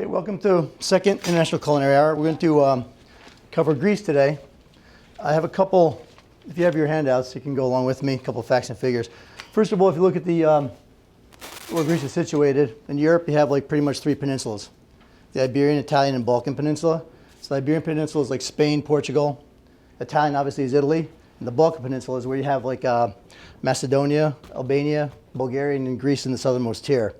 Welcome to Second International Culinary Hour. We're going to cover grease today. I have a couple, if you have your handouts, you can go along with me, a couple of facts and figures. First of all, if you look at the where Greece is situated, in Europe you have like pretty much three peninsulas. The Iberian, Italian, and Balkan Peninsula. So the Iberian Peninsula is like Spain, Portugal. Italian obviously is Italy. And the Balkan Peninsula is where you have like Macedonia, Albania, Bulgaria, and Greece in the southernmost tier.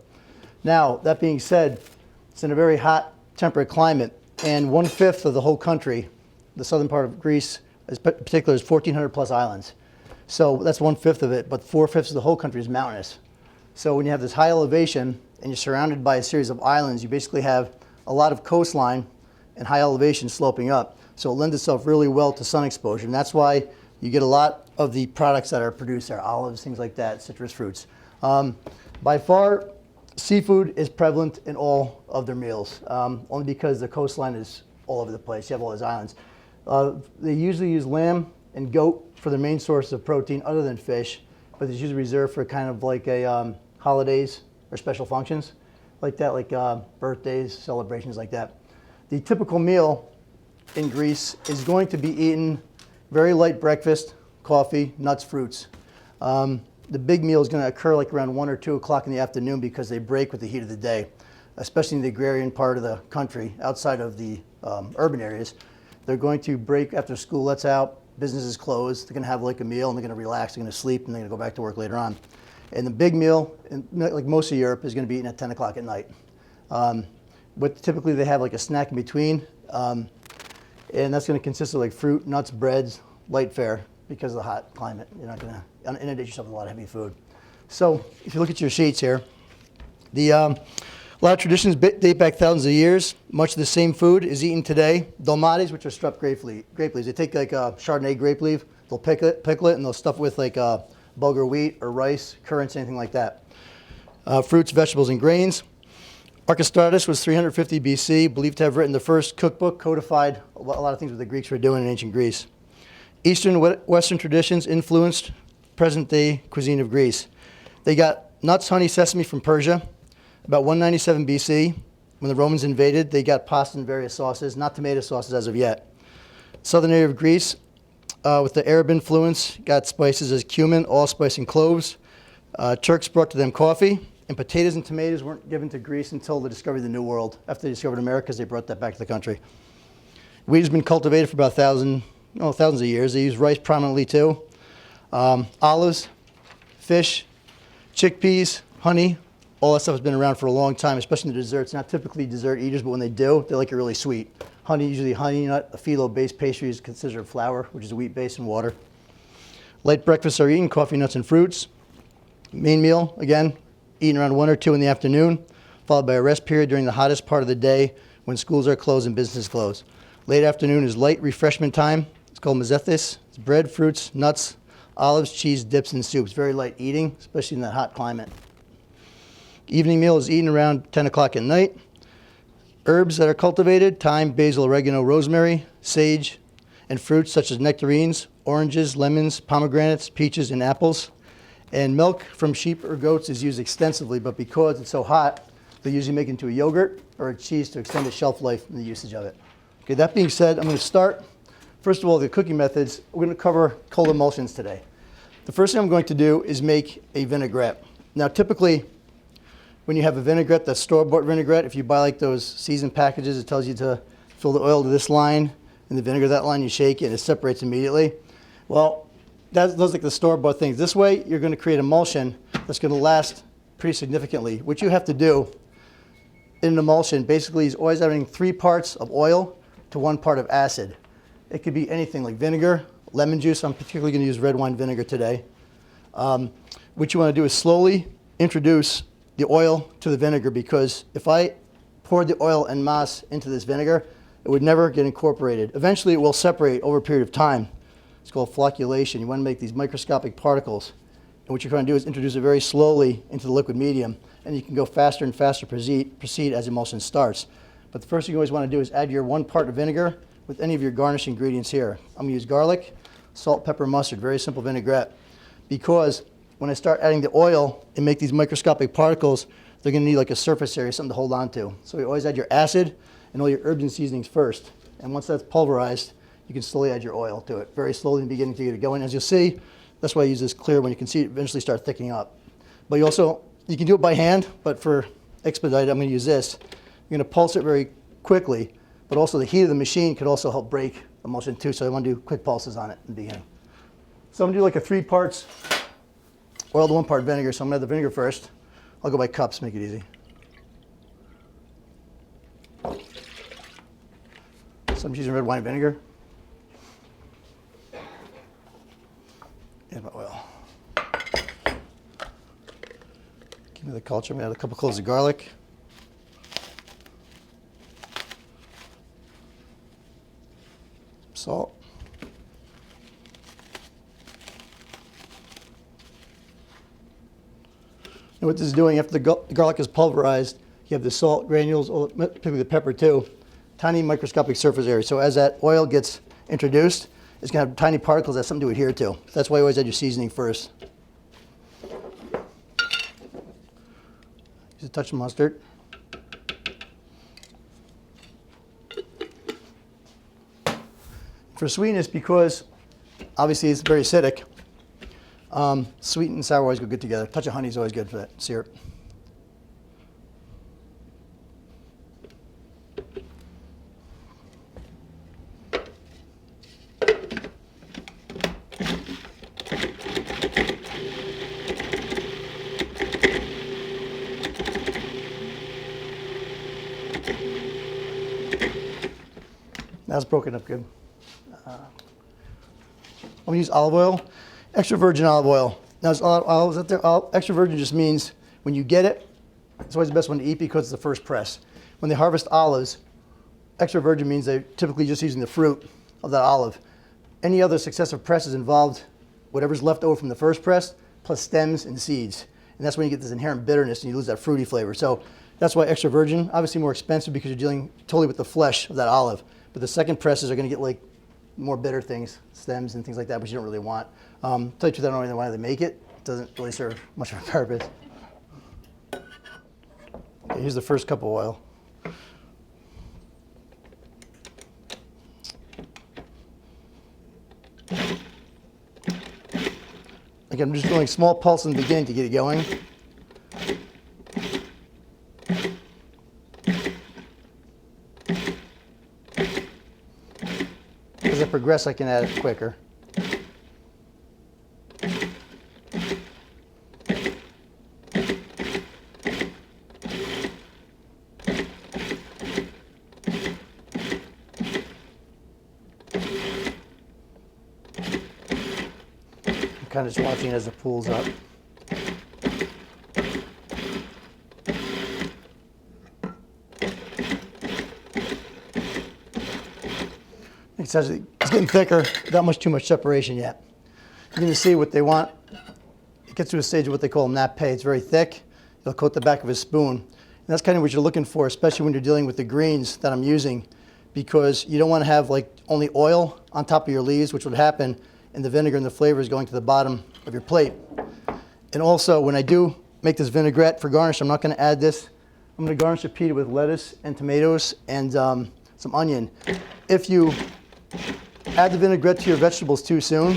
Now, that being said, it's in a very hot, temperate climate, and 1/5 of the whole country, the southern part of Greece in particular, is 1,400 plus islands. So that's 1/5 of it, but 4/5 of the whole country is mountainous. So when you have this high elevation and you're surrounded by a series of islands, you basically have a lot of coastline and high elevation sloping up. So it lends itself really well to sun exposure, and that's why you get a lot of the products that are produced there, olives, things like that, citrus fruits. By far, seafood is prevalent in all of their meals, only because the coastline is all over the place. You have all these islands. They usually use lamb and goat for their main source of protein other than fish, but it's usually reserved for kind of like a holidays or special functions like that, like birthdays, celebrations like that. The typical meal in Greece is going to be eaten very light breakfast, coffee, nuts, fruits. The big meal is going to occur like around 1 or 2 o'clock in the afternoon because they break with the heat of the day, especially in the agrarian part of the country outside of the urban areas. They're going to break after school lets out, business is closed, they're going to have like a meal and they're going to relax, they're going to sleep, and they're going to go back to work later on. And the big meal, like most of Europe, is going to be eaten at 10 o'clock at night. But typically they have like a snack in between, and that's going to consist of like fruit, nuts, breads, light fare. Because of the hot climate, you're not going to inundate yourself with a lot of heavy food. So if you look at your sheets here, a lot of traditions date back thousands of years. Much of the same food is eaten today. Dolmades, which are stuffed grape leaves. They take like a Chardonnay grape leaf, they'll pickle it, and they'll stuff it with like bulgur wheat or rice, currants, anything like that. Fruits, vegetables, and grains. Archestratus was 350 BC, believed to have written the first cookbook, codified a lot of things that the Greeks were doing in ancient Greece. Eastern Western traditions influenced present-day cuisine of Greece. They got nuts, honey, sesame from Persia. About 197 BC, when the Romans invaded, they got pasta and various sauces, not tomato sauces as of yet. Southern area of Greece, with the Arab influence, got spices as cumin, allspice, and cloves. Turks brought to them coffee, and potatoes and tomatoes weren't given to Greece until the discovery of the New World. After they discovered Americas, they brought that back to the country. Wheat has been cultivated for about thousands of years. They use rice prominently too. Olives, fish, chickpeas, honey, all that stuff has been around for a long time, especially in the desserts. Not typically dessert eaters, but when they do, they like it really sweet. Honey, usually honey nut, a phyllo-based pastry is considered flour, which is wheat based and water. Light breakfasts are eaten, coffee, nuts, and fruits. Main meal, again, eaten around 1 or 2 in the afternoon, followed by a rest period during the hottest part of the day when schools are closed and businesses closed. Late afternoon is light refreshment time. It's called mezethis. It's bread, fruits, nuts, olives, cheese, dips, and soups. Very light eating, especially in that hot climate. Evening meal is eaten around 10 o'clock at night. Herbs that are cultivated, thyme, basil, oregano, rosemary, sage, and fruits such as nectarines, oranges, lemons, pomegranates, peaches, and apples. And milk from sheep or goats is used extensively, but because it's so hot, they usually make it into a yogurt or a cheese to extend the shelf life and the usage of it. Okay, that being said, I'm going to start. First of all, the cooking methods. We're going to cover cold emulsions today. The first thing I'm going to do is make a vinaigrette. Now, typically, when you have a vinaigrette, that's store-bought vinaigrette, if you buy like those seasoned packages, it tells you to fill the oil to this line and the vinegar to that line, you shake it, and it separates immediately. Well, those like the store-bought things. This way, you're going to create emulsion that's going to last pretty significantly. What you have to do in an emulsion basically is always having 3 parts of oil to 1 part of acid. It could be anything like vinegar, lemon juice. I'm particularly going to use red wine vinegar today. What you want to do is slowly introduce the oil to the vinegar, because if I poured the oil en masse into this vinegar, it would never get incorporated. Eventually, it will separate over a period of time. It's called flocculation. You want to make these microscopic particles. And what you're going to do is introduce it very slowly into the liquid medium, and you can go faster and faster proceed as emulsion starts. But the first thing you always want to do is add your 1 part of vinegar with any of your garnish ingredients here. I'm going to use garlic, salt, pepper, mustard, very simple vinaigrette. Because when I start adding the oil and make these microscopic particles, they're going to need like a surface area, something to hold on to. So you always add your acid and all your herbs and seasonings first. And once that's pulverized, you can slowly add your oil to it, very slowly in the beginning to get it going. As you'll see, that's why I use this clear one. You can see it eventually start thickening up. But you can do it by hand, but for expedite, I'm going to use this. You're going to pulse it very quickly, but also the heat of the machine could also help break emulsion too, so I want to do quick pulses on it in the beginning. So I'm going to do like a 3 parts oil to 1 part vinegar, so I'm going to add the vinegar first. I'll go by cups, make it easy. So I'm using red wine vinegar. And my oil. Give me the culture. I'm going to add a couple cloves of garlic. Salt. And what this is doing, after the garlic is pulverized, you have the salt granules, particularly the pepper too, tiny microscopic surface area. So as that oil gets introduced, it's going to have tiny particles that have something to adhere to. That's why you always add your seasoning first. Use a touch of mustard. For sweetness, because obviously it's very acidic, sweet and sour always go good together. A touch of honey is always good for that syrup. That's broken up good. I'm going to use olive oil, extra virgin olive oil. Now, there's a lot of olives out there. Extra virgin just means when you get it, it's always the best one to eat because it's the first press. When they harvest olives, extra virgin means they're typically just using the fruit of that olive. Any other successive presses involved whatever's left over from the first press, plus stems and seeds. And that's when you get this inherent bitterness and you lose that fruity flavor. So that's why extra virgin, obviously more expensive because you're dealing totally with the flesh of that olive. But the second presses are going to get like more bitter things, stems and things like that, which you don't really want. Tell you the truth, I don't really know why they make it. It doesn't really serve much of a purpose. Okay, here's the first cup of oil. Again, I'm just doing small pulse in the beginning to get it going. As I progress, I can add it quicker. I'm kind of just watching as it pools up. It's getting thicker, not too much separation yet. You're going to see what they want. It gets to a stage of what they call nappe. It's very thick. It'll coat the back of a spoon. And that's kind of what you're looking for, especially when you're dealing with the greens that I'm using, because you don't want to have like only oil on top of your leaves, which would happen, and the vinegar and the flavor is going to the bottom of your plate. And also, when I do make this vinaigrette for garnish, I'm not going to add this. I'm going to garnish the pita with lettuce and tomatoes and some onion. If you add the vinaigrette to your vegetables too soon,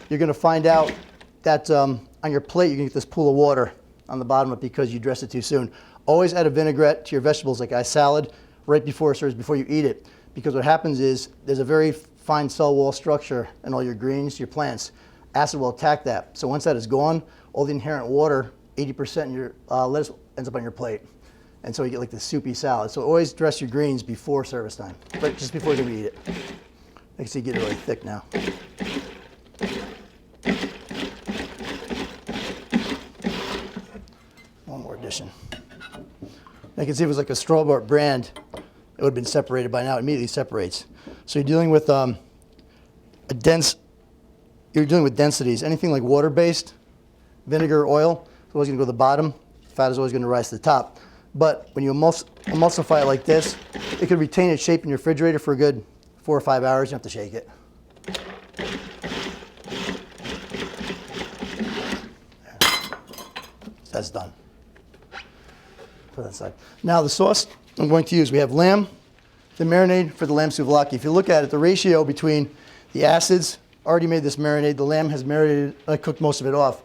you're going to find out that on your plate you're going to get this pool of water on the bottom of it because you dress it too soon. Always add a vinaigrette to your vegetables like a salad right before it serves, before you eat it, because what happens is there's a very fine cell wall structure in all your greens, your plants. Acid will attack that. So once that is gone, all the inherent water, 80% in your lettuce ends up on your plate. And so you get like this soupy salad. So always dress your greens before service time, but just before you're going to eat it. I can see it getting really thick now. One more addition. I can see if it was like a store-bought brand, it would have been separated by now. It immediately separates. So you're dealing with you're dealing with densities. Anything like water-based, vinegar, oil, is always going to go to the bottom. Fat is always going to rise to the top. But when you emulsify it like this, it could retain its shape in your refrigerator for a good 4 or 5 hours. You don't have to shake it. There. That's done. put that aside. Now the sauce I'm going to use, we have lamb, the marinade for the lamb souvlaki. If you look at it, the ratio between the acids, already made this marinade, the lamb has marinated, I cooked most of it off.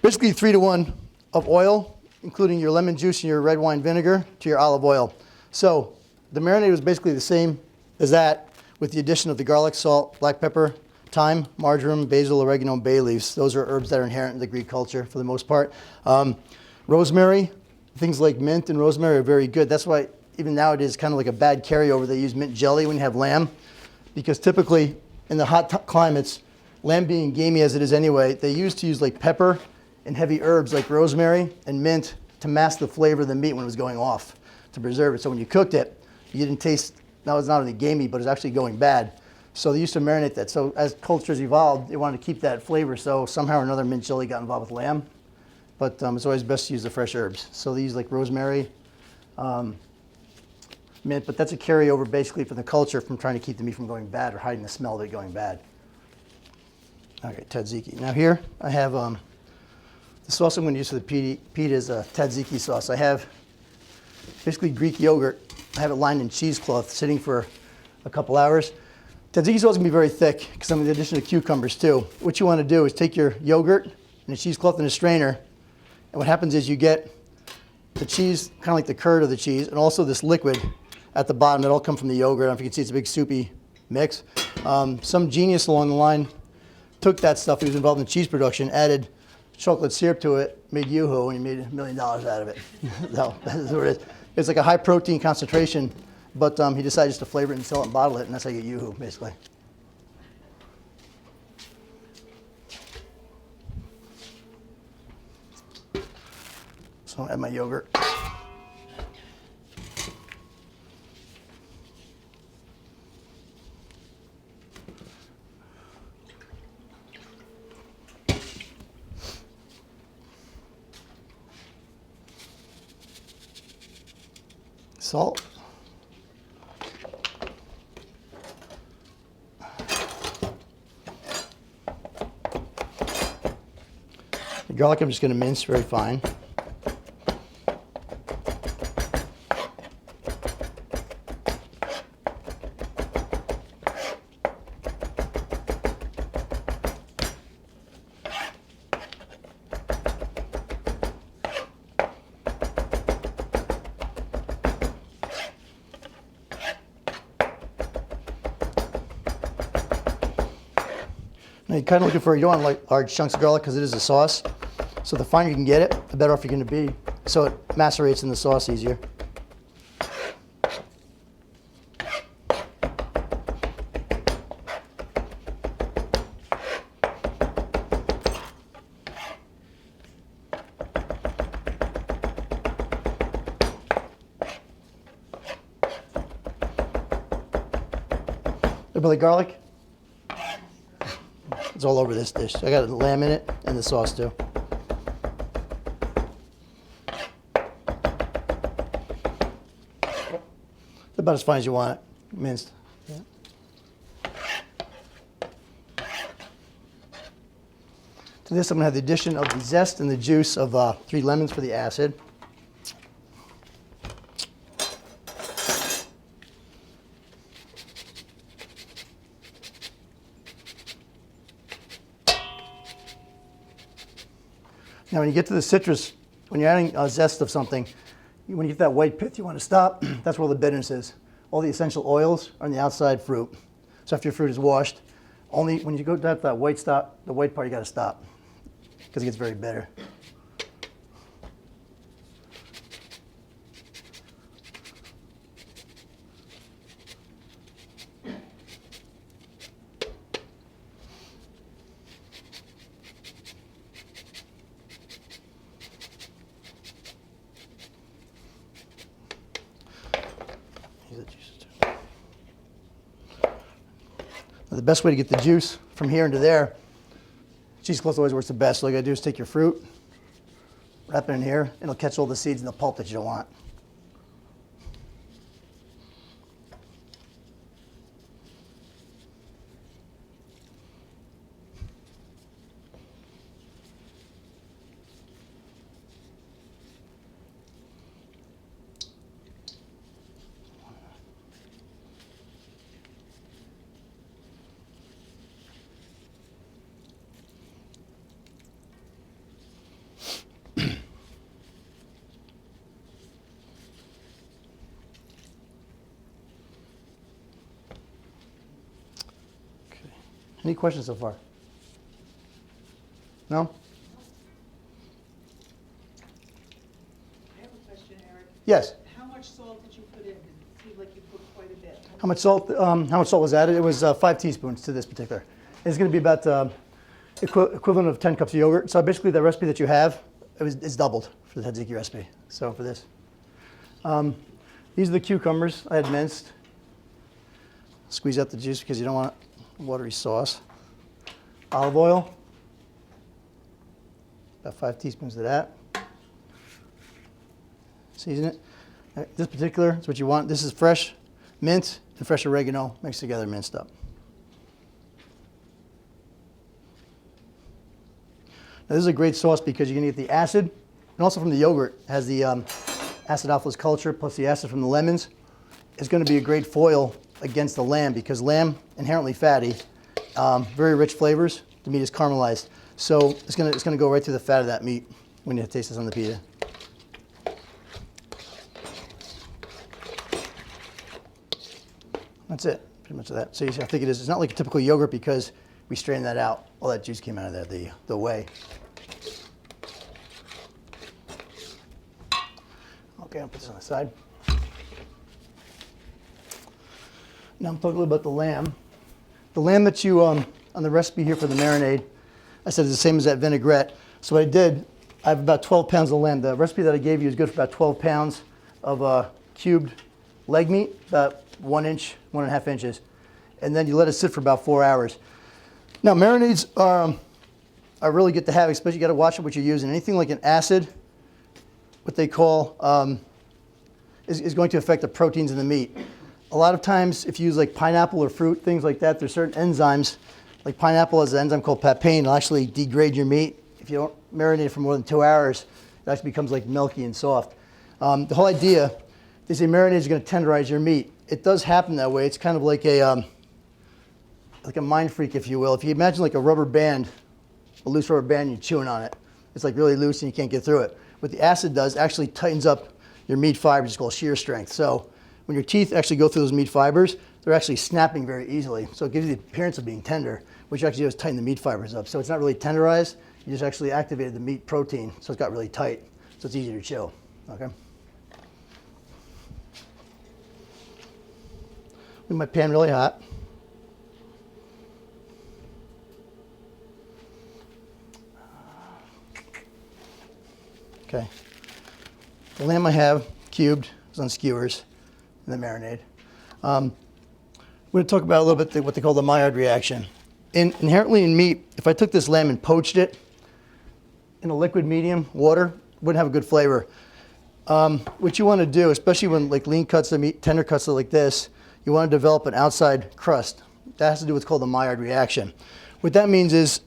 Basically 3-to-1 of oil, including your lemon juice and your red wine vinegar, to your olive oil. So the marinade was basically the same as that, with the addition of the garlic, salt, black pepper, thyme, marjoram, basil, oregano, and bay leaves. Those are herbs that are inherent in the Greek culture for the most part. Rosemary, things like mint and rosemary are very good. That's why even nowadays, kind of like a bad carryover, they use mint jelly when you have lamb, because typically in the hot climates, lamb being gamey as it is anyway, they used to use like pepper and heavy herbs like rosemary and mint to mask the flavor of the meat when it was going off, to preserve it. So when you cooked it, you didn't taste, now it's not only gamey, but it's actually going bad. So they used to marinate that. So as cultures evolved, they wanted to keep that flavor. So somehow or another, mint jelly got involved with lamb. But it's always best to use the fresh herbs. So they use like rosemary, mint, but that's a carryover basically from the culture from trying to keep the meat from going bad or hiding the smell of it going bad. Okay, tzatziki. Now here I have the sauce I'm going to use for the pita is a tzatziki sauce. I have basically Greek yogurt. I have it lined in cheesecloth, sitting for a couple hours. Tzatziki sauce is going to be very thick because I'm in addition to cucumbers too. What you want to do is take your yogurt and a cheesecloth and a strainer, and what happens is you get the cheese, kind of like the curd of the cheese, and also this liquid at the bottom that all come from the yogurt. I don't know if you can see, it's a big soupy mix. Some genius along the line took that stuff, he was involved in cheese production, added chocolate syrup to it, made yoo-hoo, and he made $1 million out of it. So that's what it is. It's like a high protein concentration, but he decided just to flavor it and sell it and bottle it, and that's how you get yoo-hoo, basically. So I'll add my yogurt. Salt. The garlic I'm just going to mince very fine. Now you're kind of looking for, you don't want like large chunks of garlic because it is a sauce. So the finer you can get it, the better off you're going to be. So it macerates in the sauce easier. The garlic, it's all over this dish. I got lamb in it and the sauce too. About as fine as you want it, minced. Yeah. To this, I'm going to have the addition of the zest and the juice of 3 lemons for the acid. Now, when you get to the citrus, when you're adding a zest of something, when you get that white pith, you want to stop. That's where all the bitterness is. All the essential oils are on the outside fruit. So after your fruit is washed, only when you go down to that white stop, the white part, you got to stop because it gets very bitter. The best way to get the juice from here into there, cheesecloth always works the best. So all you gotta do is take your fruit, wrap it in here, and it'll catch all the seeds and the pulp that you don't want. Any questions so far? No? I have a question, Eric. Yes. How much salt did you put in? It seemed like you put quite a bit. How much salt? How much salt was added? It was 5 teaspoons to this particular. It's going to be about equivalent of 10 cups of yogurt. So basically, the recipe that you have, it's doubled for the tzatziki recipe. So for this, these are the cucumbers I had minced. Squeeze out the juice because you don't want watery sauce. Olive oil, about 5 teaspoons of that. Season it. This particular is what you want. This is fresh mint and fresh oregano mixed together, minced up. Now this is a great sauce because you're going to get the acid, and also from the yogurt, it has the acidophilus culture plus the acid from the lemons. It's going to be a great foil against the lamb because lamb, inherently fatty, very rich flavors. The meat is caramelized. So it's going to go right through the fat of that meat when you taste this on the pita. That's it, pretty much of that. So you see, I think it is. It's not like a typical yogurt because we strained that out. All that juice came out of there, the whey. Okay, I'll put this on the side. Now I'm talking a little about the lamb. The lamb that you, on the recipe here for the marinade, I said it's the same as that vinaigrette. So what I did, I have about 12 pounds of lamb. The recipe that I gave you is good for about 12 pounds of cubed leg meat, about 1 inch, 1.5 inches. And then you let it sit for about 4 hours. Now marinades are really good to have, especially you got to watch what you're using. Anything like an acid, what they call, is going to affect the proteins in the meat. A lot of times if you use like pineapple or fruit, things like that, there's certain enzymes, like pineapple has an enzyme called papain, it'll actually degrade your meat. If you don't marinate it for more than 2 hours, it actually becomes like milky and soft. The whole idea is a marinade is going to tenderize your meat. It does happen that way. It's kind of like a mind freak, if you will. If you imagine like a rubber band, a loose rubber band, you're chewing on it. It's like really loose and you can't get through it. What the acid does actually tightens up your meat fibers. It's called shear strength. So when your teeth actually go through those meat fibers, they're actually snapping very easily. So it gives you the appearance of being tender, which actually does tighten the meat fibers up. So it's not really tenderized. You just actually activated the meat protein, so it's got really tight. So it's easier to chew. Okay. Leave my pan really hot. Okay. The lamb I have cubed is on skewers in the marinade. We're going to talk about a little bit what they call the Maillard reaction. Inherently in meat, if I took this lamb and poached it in a liquid medium water, it wouldn't have a good flavor. What you want to do, especially when like lean cuts of meat, tender cuts like this, you want to develop an outside crust. That has to do with what's called the Maillard reaction. What that means is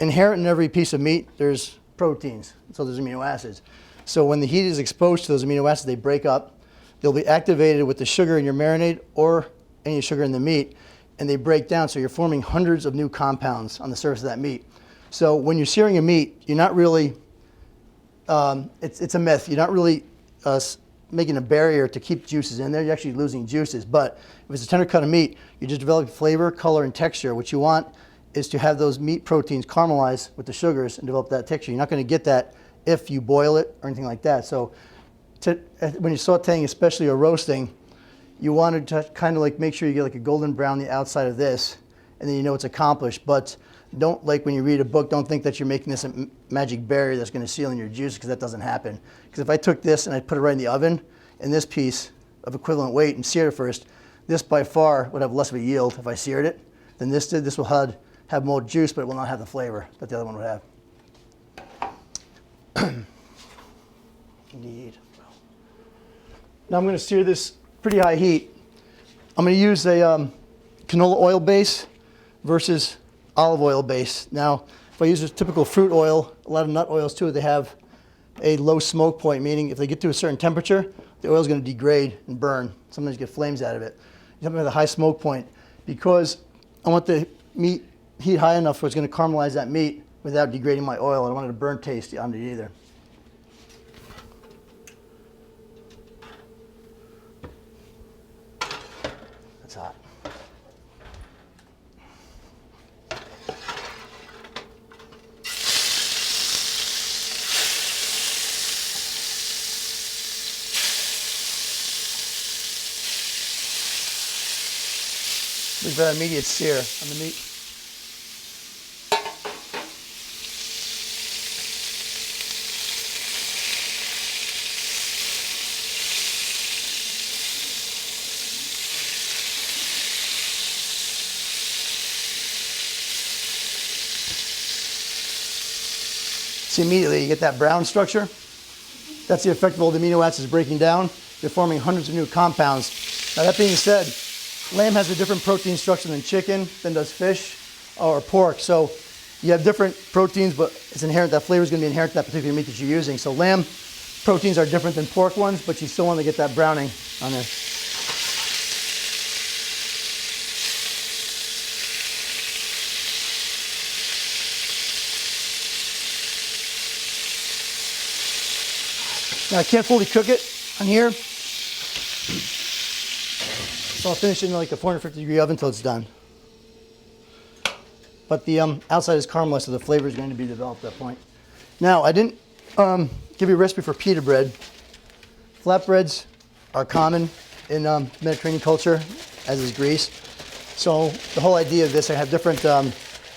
inherent in every piece of meat, there's proteins, so there's amino acids. So when the heat is exposed to those amino acids, they break up. They'll be activated with the sugar in your marinade or any sugar in the meat, and they break down, so you're forming hundreds of new compounds on the surface of that meat. So when you're searing a meat, you're not really, it's a myth, you're not really making a barrier to keep juices in there, you're actually losing juices. But if it's a tender cut of meat, you just develop flavor, color, and texture. What you want is to have those meat proteins caramelize with the sugars and develop that texture. You're not going to get that if you boil it or anything like that. So when you're sauteing, especially or roasting, you want to kind of like make sure you get like a golden brown the outside of this, and then you know it's accomplished. But don't, like when you read a book, don't think that you're making this a magic barrier that's going to seal in your juice, because that doesn't happen. Because if I took this and I put it right in the oven, and this piece of equivalent weight and seared it first, this by far would have less of a yield if I seared it than this did. This will have more juice, but it will not have the flavor that the other one would have. Indeed. Now I'm going to sear this pretty high heat. I'm going to use a canola oil base versus olive oil base. Now, if I use a typical fruit oil, a lot of nut oils too, they have a low smoke point, meaning if they get to a certain temperature, the oil is going to degrade and burn. Sometimes you get flames out of it. You have to have a high smoke point because I want the meat heat high enough where it's going to caramelize that meat without degrading my oil. I don't want it to burn taste on it either. That's hot. Look for that immediate sear on the meat. See, immediately you get that brown structure. That's the effect of all the amino acids breaking down. They're forming hundreds of new compounds. Now that being said, lamb has a different protein structure than chicken, than does fish or pork. So you have different proteins, but it's inherent, that flavor is going to be inherent to that particular meat that you're using. So lamb proteins are different than pork ones, but you still want to get that browning on there. Now I can't fully cook it on here, so I'll finish it in like a 450-degree oven until it's done. But the outside is caramelized, so the flavor is going to be developed at that point. Now I didn't give you a recipe for pita bread. Flatbreads are common in Mediterranean culture, as is Greece. So the whole idea of this, I have different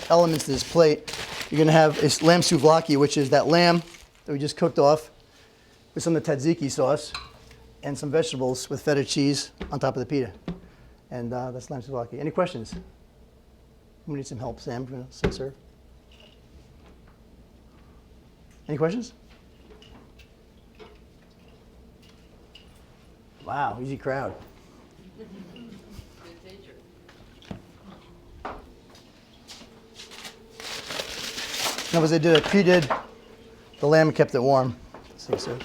elements to this plate. You're going to have a lamb souvlaki, which is that lamb that we just cooked off, with some of the tzatziki sauce and some vegetables with feta cheese on top of the pita. And that's lamb souvlaki. Any questions? We need some help, Sam, for some serve. Any questions? Wow, easy crowd. Now, as I did, I pre-did the lamb and kept it warm. See, so.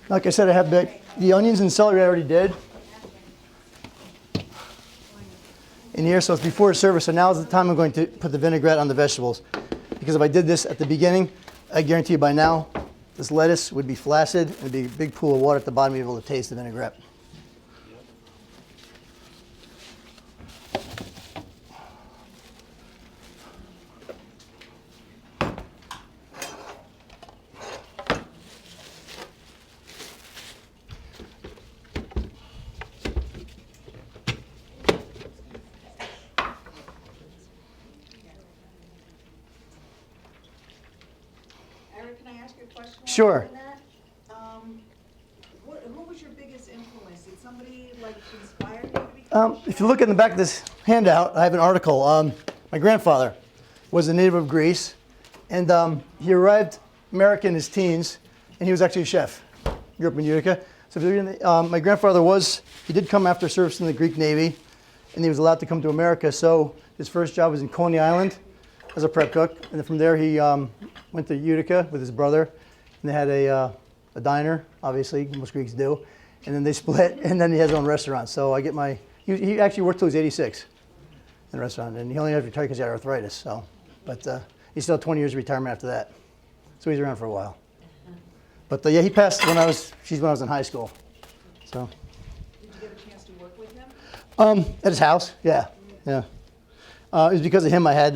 Like I said, I have the onions and celery I already did in here, so it's before service. So now is the time I'm going to put the vinaigrette on the vegetables. Because if I did this at the beginning, I guarantee you by now, this lettuce would be flaccid and there'd be a big pool of water at the bottom, you'd be able to taste the vinaigrette. Eric, can I ask you a question? Sure. on that? Who was your biggest influence? Did somebody like inspire you to become? If you look in the back of this handout, I have an article. My grandfather was a native of Greece, and he arrived America in his teens, and he was actually a chef. Grew up in Utica. So if you're in the, my grandfather he did come after service in the Greek Navy, and he was allowed to come to America. So his first job was in Coney Island as a prep cook, and then from there he went to Utica with his brother, and they had a diner, obviously, most Greeks do, and then they split, and then he has his own restaurant. So I get he actually worked till he was 86 in the restaurant, and he only had to retire because he had arthritis. So, but he still had 20 years of retirement after that. So he's around for a while. But yeah, he passed when I was in high school. So. Did you get a chance to work with him? At his house, yeah. It was because of him I had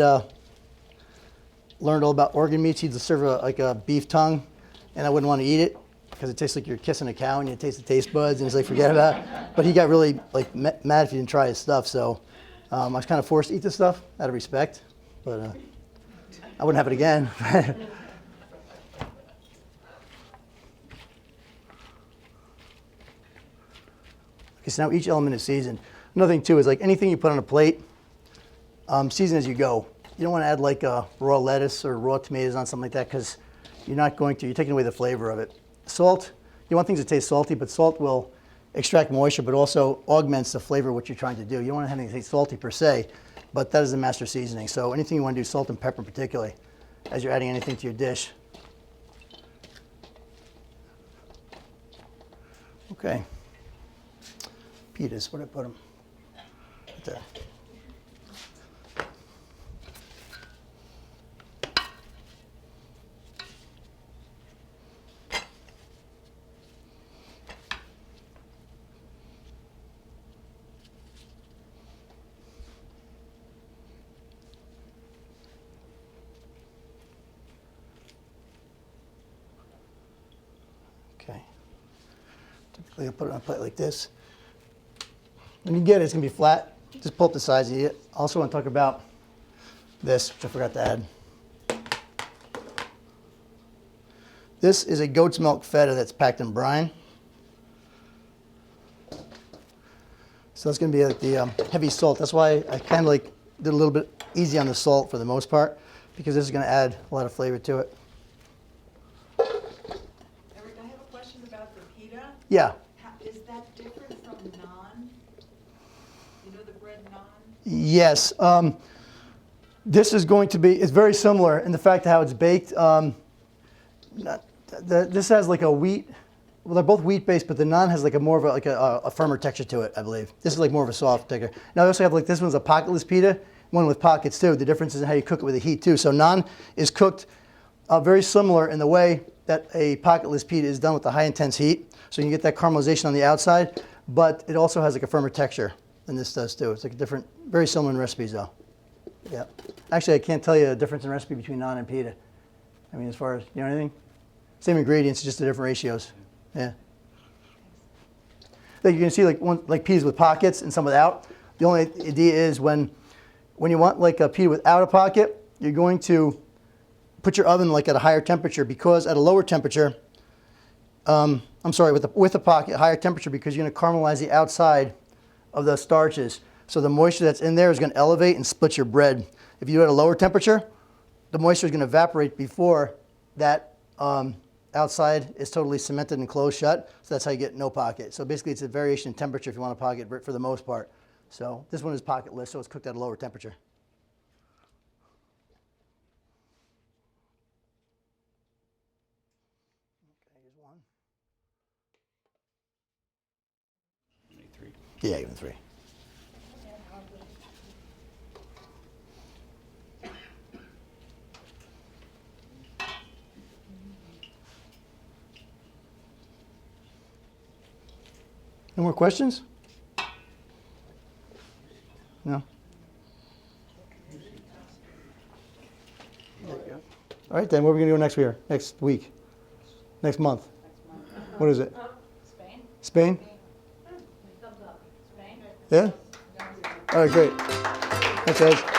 learned all about organ meats. He'd serve like a beef tongue, and I wouldn't want to eat it because it tastes like you're kissing a cow and you taste the taste buds, and it's like, forget about it. But he got really like mad if you didn't try his stuff, so I was kind of forced to eat this stuff out of respect, but I wouldn't have it again. Okay, so now each element is seasoned. Another thing too is like anything you put on a plate, season as you go. You don't want to add like raw lettuce or raw tomatoes on something like that because you're taking away the flavor of it. Salt, you want things to taste salty, but salt will extract moisture, but also augments the flavor of what you're trying to do. You don't want to have anything salty per se, but that is the master seasoning. So anything you want to do, salt and pepper particularly, as you're adding anything to your dish. Okay. Pitas, where'd I put them? Right there. Okay. Typically, I'll put it on a plate like this. When you get it, it's going to be flat. Just pull up the size you get. I also want to talk about this, which I forgot to add. This is a goat's milk feta that's packed in brine. So it's going to be like the heavy salt. That's why I kind of like did a little bit easy on the salt for the most part, because this is going to add a lot of flavor to it. Eric, I have a question about the pita. Yeah. Is that different from naan? You know the bread naan? Yes. This is going to be, it's very similar in the fact of how it's baked. This has like a wheat, well, they're both wheat based, but the naan has like a more of a firmer texture to it, I believe. This is like more of a soft texture. Now I also have like, this one's a pocketless pita, one with pockets too. The difference is in how you cook it with the heat too. So naan is cooked very similar in the way that a pocketless pita is done with the high intense heat. So you can get that caramelization on the outside, but it also has like a firmer texture than this does too. It's like a different, very similar in recipes though. Yeah. Actually, I can't tell you the difference in recipe between naan and pita. I mean, as far as, you know anything? Same ingredients, just the different ratios. Yeah. Like you can see like peas with pockets and some without. The only idea is when you want like a pita without a pocket, you're going to put your oven like at a higher temperature, because at a lower temperature, I'm sorry, with the pocket, higher temperature, because you're going to caramelize the outside of the starches. So the moisture that's in there is going to elevate and split your bread. If you do it at a lower temperature, the moisture is going to evaporate before that outside is totally cemented and closed shut. So that's how you get no pocket. So basically it's a variation in temperature if you want a pocket for the most part. So this one is pocketless, so it's cooked at a lower temperature. Okay, here's one. Maybe 3. Yeah, even 3. No more questions? No? All right, then what are we going to do next week? Next month? What is it? Spain. Spain? Thumbs up. Spain. Yeah? All right, great. Thanks, guys.